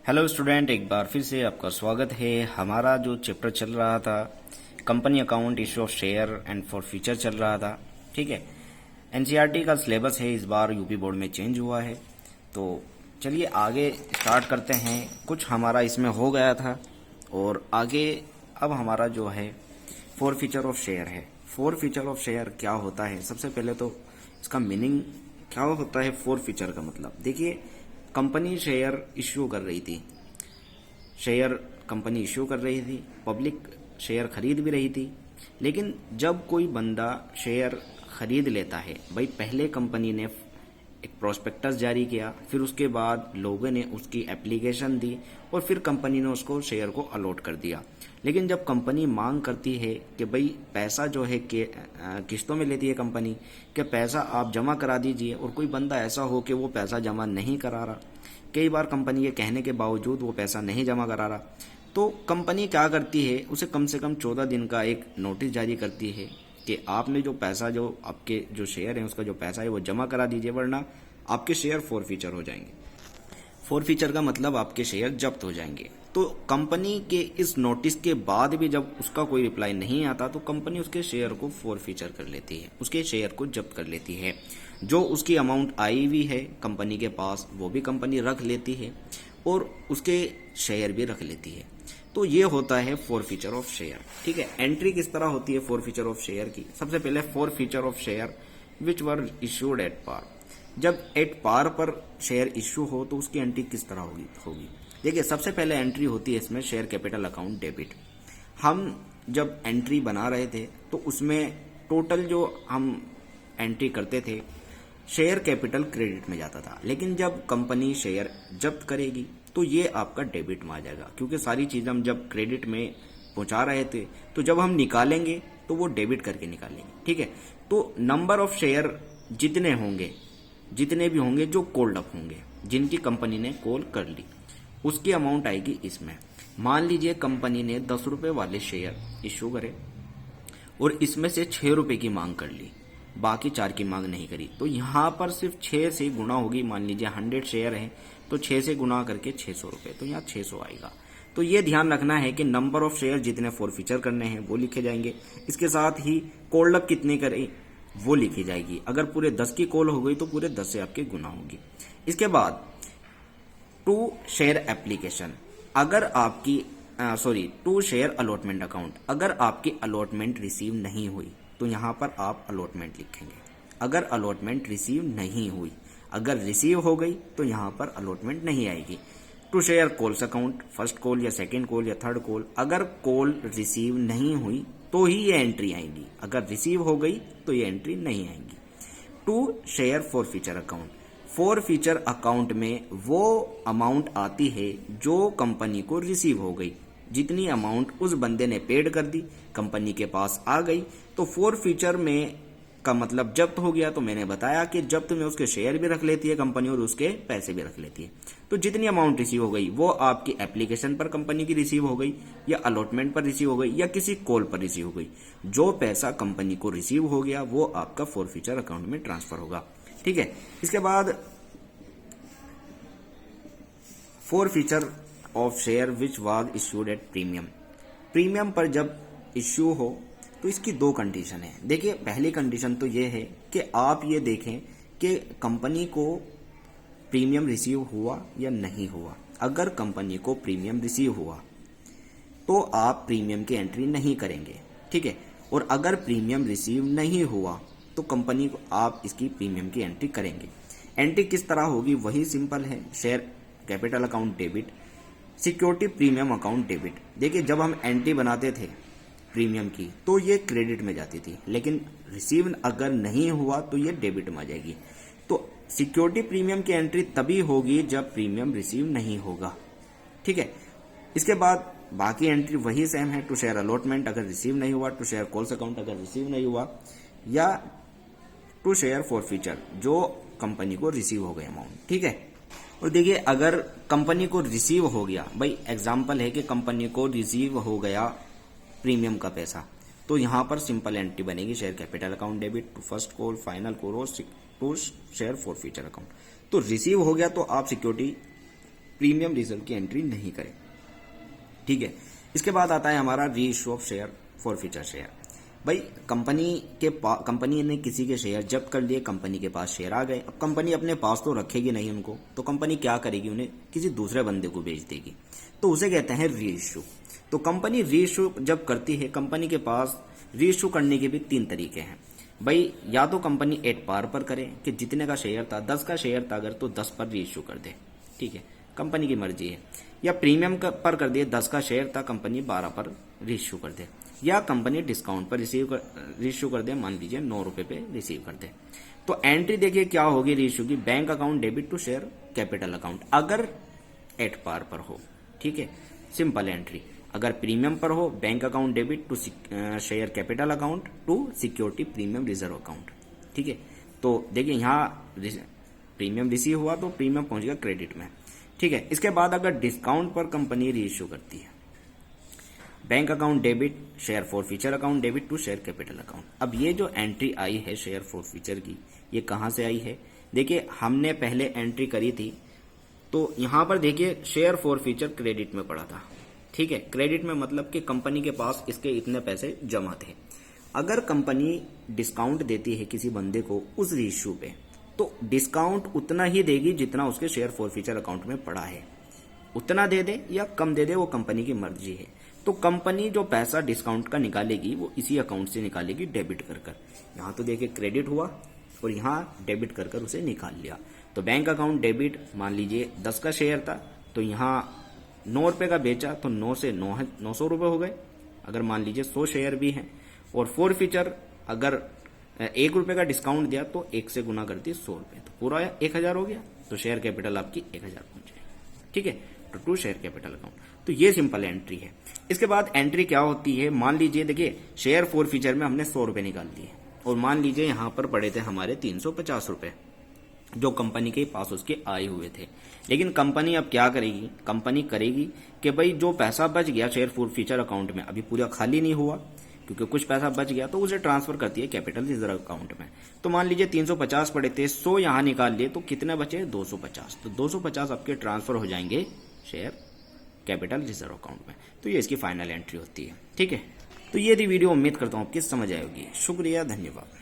Hello student, एक बार फिर से आपका स्वागत है। हमारा जो चैप्टर चल रहा था company account issue of share and for future चल रहा था। ठीक है, एनसीईआरटी का सिलेबस है, इस बार यूपी बोर्ड में चेंज हुआ है। तो चलिए आगे स्टार्ट करते हैं। कुछ हमारा इसमें हो गया था और आगे अब हमारा जो है फोर फीचर ऑफ शेयर है। फोर फीचर ऑफ शेयर क्या होता है? सबसे पहले तो इसका मीनिंग क्या होता है। फोर फीचर का मतलब देखिए, कंपनी शेयर इश्यू कर रही थी, शेयर कंपनी इश्यू कर रही थी, पब्लिक शेयर खरीद भी रही थी। लेकिन जब कोई बंदा शेयर खरीद लेता है, भाई पहले कंपनी ने एक प्रोस्पेक्टस जारी किया, फिर उसके बाद लोगों ने उसकी एप्लीकेशन दी और फिर कंपनी ने उसको शेयर को अलॉट कर दिया। लेकिन जब कंपनी मांग करती है कि भाई पैसा जो है किस्तों में लेती है कंपनी कि पैसा आप जमा करा दीजिए, और कोई बंदा ऐसा हो कि वो पैसा जमा नहीं करा रहा, कई बार कंपनी के कहने के बावजूद वो पैसा नहीं जमा करा रहा, तो कंपनी क्या करती है, उसे कम से कम 14 दिन का एक नोटिस जारी करती है कि आपने जो पैसा, जो आपके जो शेयर है उसका जो पैसा है वो जमा करा दीजिए, वरना आपके शेयर फोर फीचर हो जाएंगे। फोर फीचर का मतलब आपके शेयर जब्त हो जाएंगे। तो कंपनी के इस नोटिस के बाद भी जब उसका कोई रिप्लाई नहीं आता तो कंपनी उसके शेयर को फोर फीचर कर लेती है, उसके शेयर को जब्त कर लेती है। जो उसकी अमाउंट आई हुई है कंपनी के पास वो भी कंपनी रख लेती है और उसके शेयर भी रख लेती है। तो ये होता है फोर फीचर ऑफ शेयर। ठीक है, एंट्री किस तरह होती है फोर फीचर ऑफ शेयर की? सबसे पहले forfeiture of share which were issued at par. जब एट पार पर शेयर इश्यू हो तो उसकी एंट्री किस तरह होगी देखिए, सबसे पहले एंट्री होती है इसमें शेयर कैपिटल अकाउंट डेबिट। हम जब एंट्री बना रहे थे तो उसमें टोटल जो हम एंट्री करते थे शेयर कैपिटल क्रेडिट में जाता था, लेकिन जब कंपनी शेयर जब्त करेगी तो ये आपका डेबिट में आ जाएगा, क्योंकि सारी चीजें हम जब क्रेडिट में पहुंचा रहे थे तो जब हम निकालेंगे तो वो डेबिट करके निकालेंगे। ठीक है, तो नंबर ऑफ शेयर जितने भी होंगे जो कॉल्ड अप होंगे, जिनकी कंपनी ने कॉल कर ली, उसकी अमाउंट आएगी इसमें। मान लीजिए कंपनी ने 10 रुपए वाले शेयर इश्यू करे और इसमें से 6 रुपए की मांग कर ली, बाकी 4 की मांग नहीं करी, तो यहां पर सिर्फ 6 से गुना होगी। मान लीजिए 100 शेयर है तो 6 से गुना करके 600 रुपए, तो यहाँ 600 आएगा। तो ये ध्यान रखना है कि नंबर ऑफ शेयर जितने फोर फीचर करने हैं वो लिखे जाएंगे, इसके साथ ही कॉल्ड अप कितने करे वो लिखी जाएगी। अगर पूरे 10 की कॉल हो गई तो पूरे 10 से आपके गुना होगी। इसके बाद टू शेयर एप्लीकेशन, अगर आपकी टू शेयर अलॉटमेंट अकाउंट, अगर आपकी अलॉटमेंट रिसीव नहीं हुई तो यहां पर आप अलॉटमेंट लिखेंगे। अगर अलॉटमेंट रिसीव नहीं हुई, अगर रिसीव हो गई तो यहां पर अलॉटमेंट नहीं आएगी। To share calls account, first call या सेकंड कॉल या थर्ड कॉल, अगर कॉल रिसीव नहीं हुई तो ही ये एंट्री आएगी, अगर रिसीव हो गई तो ये एंट्री नहीं आएगी। To share forfeiture account, forfeiture account में वो अमाउंट आती है जो कंपनी को रिसीव हो गई, जितनी अमाउंट उस बंदे ने पेड कर दी कंपनी के पास आ गई, तो फोर फीचर में का मतलब जब्त हो गया। तो मैंने बताया कि जब्त में उसके शेयर भी रख लेती है कंपनी और उसके पैसे भी रख लेती है। तो जितनी अमाउंट रिसीव हो गई वो आपकी एप्लीकेशन पर कंपनी की रिसीव हो गई, या अलॉटमेंट पर रिसीव हो गई, या किसी कॉल पर रिसीव हो गई, जो पैसा कंपनी को रिसीव हो गया वो आपका फोर फीचर अकाउंट में ट्रांसफर होगा। ठीक है, इसके बाद four feature of share which was issued at premium. Premium पर जब इश्यू हो तो इसकी दो कंडीशन है। देखिए, पहली कंडीशन तो ये है कि आप ये देखें कि कंपनी को प्रीमियम रिसीव हुआ या नहीं हुआ। अगर कंपनी को प्रीमियम रिसीव हुआ तो आप प्रीमियम की एंट्री नहीं करेंगे। ठीक है, और अगर प्रीमियम रिसीव नहीं हुआ तो कंपनी को आप इसकी प्रीमियम की एंट्री करेंगे। एंट्री किस तरह होगी वही सिंपल है, share capital account debit, security premium account debit. देखिए, जब हम एंट्री बनाते थे प्रीमियम की तो ये क्रेडिट में जाती थी, लेकिन रिसीव अगर नहीं हुआ तो ये डेबिट में आ जाएगी। तो सिक्योरिटी प्रीमियम की एंट्री तभी होगी जब प्रीमियम रिसीव नहीं होगा। ठीक है, इसके बाद बाकी एंट्री वही सेम है। टू शेयर अलॉटमेंट अगर रिसीव नहीं हुआ, टू शेयर कॉल्स अकाउंट अगर रिसीव नहीं हुआ, या टू शेयर फॉर फीचर जो कंपनी को रिसीव हो गई अमाउंट। ठीक है, और देखिए अगर कंपनी को रिसीव हो गया, भाई एग्जांपल है कि कंपनी को रिसीव हो गया प्रीमियम का पैसा, तो यहां पर सिंपल एंट्री बनेगी share capital account debit to first call, final call और to share forfeiture account. तो रिसीव हो गया तो आप सिक्योरिटी प्रीमियम रिजर्व की एंट्री नहीं करें। ठीक है, इसके बाद आता है हमारा री issue of share for future share. भाई कंपनी ने किसी के शेयर जब्त कर लिए, कंपनी के पास शेयर आ गए। अब कंपनी अपने पास तो रखेगी नहीं उनको, तो कंपनी क्या करेगी, उन्हें किसी दूसरे बंदे को बेच देगी, तो उसे कहते हैं री इश्यू। तो कंपनी री इश्यू जब करती है, कंपनी के पास री इश्यू करने के भी 3 तरीके हैं। भाई या तो कंपनी एट पार पर करे कि जितने का शेयर था, 10 का शेयर था अगर, तो 10 पर री इश्यू कर दे। ठीक है, कंपनी की मर्जी है। या प्रीमियम पर कर दे, 10 का शेयर था, कंपनी 12 पर री इश्यू कर दे। या कंपनी डिस्काउंट पर री इश्यू कर दे, मान लीजिए 9 रुपए पे रिसीव कर दे। तो एंट्री देखिए क्या होगी री इश्यू की, bank account debit to share capital account, अगर एट पार पर हो। ठीक है, सिंपल एंट्री। अगर प्रीमियम पर हो, bank account debit to share capital account to security premium reserve account. ठीक है, तो देखिए यहाँ प्रीमियम रिसीव हुआ तो प्रीमियम पहुंच गया क्रेडिट में। ठीक है, इसके बाद अगर डिस्काउंट पर कंपनी री इश्यू करती है, bank account debit share forfeiture account debit to share capital account. अब ये जो एंट्री आई है शेयर फॉर फ्यूचर की, ये कहां से आई है? देखिए हमने पहले एंट्री करी थी, तो यहां पर देखिए शेयर फॉर फ्यूचर क्रेडिट में पड़ा था। ठीक है, क्रेडिट में मतलब कि कंपनी के पास इसके इतने पैसे जमा थे। अगर कंपनी डिस्काउंट देती है किसी बंदे को उस इश्यू पे, तो डिस्काउंट उतना ही देगी जितना उसके शेयर फॉर फ्यूचर अकाउंट में पड़ा है। उतना दे दे या कम दे दे, वो कंपनी की मर्जी है। तो कंपनी जो पैसा डिस्काउंट का निकालेगी वो इसी अकाउंट से निकालेगी, डेबिट कर कर। यहाँ तो देखिए क्रेडिट हुआ और यहाँ डेबिट कर कर उसे निकाल लिया। तो बैंक अकाउंट डेबिट, मान लीजिए 10 का शेयर था, तो यहाँ 9 रुपए का बेचा तो 9 से 900 रुपए हो गए। अगर मान लीजिए 100 शेयर भी हैं, और फॉर फ्यूचर अगर 1 रुपए का डिस्काउंट दिया तो 1 से गुना करती 100 रुपए, तो पूरा 1000 हो गया। तो शेयर कैपिटल आपकी 1000 पहुंच जाएगी। ठीक है, तो टू शेयर कैपिटल अकाउंट। तो ये सिंपल एंट्री है। इसके बाद एंट्री क्या होती है, मान लीजिए देखिए शेयर फॉर फ्यूचर में हमने 100 रुपए निकाल दिए, और मान लीजिए यहां पर पड़े थे हमारे 350 रुपए जो कंपनी के पास उसके आए हुए थे। लेकिन कंपनी अब क्या करेगी, कंपनी करेगी कि भाई जो पैसा बच गया शेयर फॉर फ्यूचर अकाउंट में, अभी पूरा खाली नहीं हुआ क्योंकि कुछ पैसा बच गया, तो उसे ट्रांसफर करती है कैपिटल रिजर्व अकाउंट में। तो मान लीजिए 350 पड़े थे, 100 यहां निकाल लिए, तो कितने बचे? 250। तो 250 आपके ट्रांसफर हो जाएंगे शेयर कैपिटल रिजर्व अकाउंट में। तो ये इसकी फाइनल एंट्री होती है। ठीक है, तो ये थी वीडियो, उम्मीद करता हूं आपकी समझ आएगी। शुक्रिया, धन्यवाद।